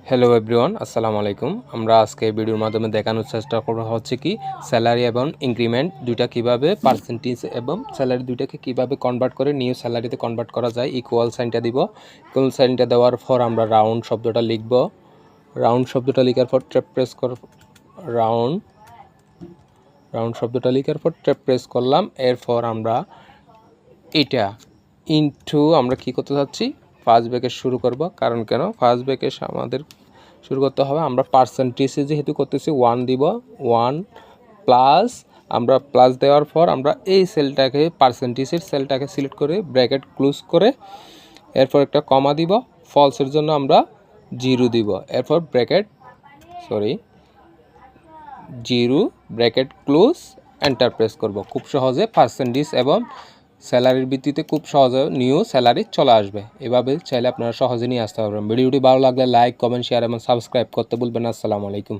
Hello everyone, আসসালামু আলাইকুম। আমরা আজকে ভিডিওর মাধ্যমে দেখানোর চেষ্টা করা হচ্ছে কি স্যালারি এবং ইনক্রিমেন্ট দুইটা কিভাবে পার্সেন্টেজ এবং স্যালারি দুইটাকে কিভাবে কনভার্ট করে নিউ স্যালারিতে কনভার্ট করা যায়। ইকুয়াল সাইনটা দিব, ইকুয়াল সাইনটা দেওয়ার পর আমরা রাউন্ড শব্দটা লিখব। রাউন্ড শব্দটা লেখার পর ট্যাপ প্রেস কর রাউন্ড রাউন্ড শব্দটা লেখার পর ট্যাপ প্রেস করলাম। এরপর আমরা এটা ইনটু আমরা কি করতে যাচ্ছি, ফার্স্ট ব্র্যাকেট শুরু করব। কারণ কেন ফার্স্ট ব্র্যাকেট আমাদের শুরু করতে হবে, আমরা পার্সেন্টেজে যেহেতু করতেছি 1 দিব। 1 প্লাস আমরা প্লাস দেওয়ার পর আমরা এই সেলটাকে পার্সেন্টেজের সেলটাকে সিলেক্ট করে ব্র্যাকেট ক্লোজ করে এরপর একটা কমা দিব। ফলসের জন্য আমরা 0 দিব। এরপর bracket 0 bracket close enter press করব। খুব সহজে পার্সেন্টেজ এবং স্যালারির ভিত্তিতে খুব সহজে নিউ স্যালারি চলে আসবে। এভাবে চাইলে আপনারা সহজে নিয়ে আসতে পারবেন। ভিডিওটি ভালো লাগলে লাইক, কমেন্ট, শেয়ার এবং সাবস্ক্রাইব করতে ভুলবেন না। আসসালামু আলাইকুম।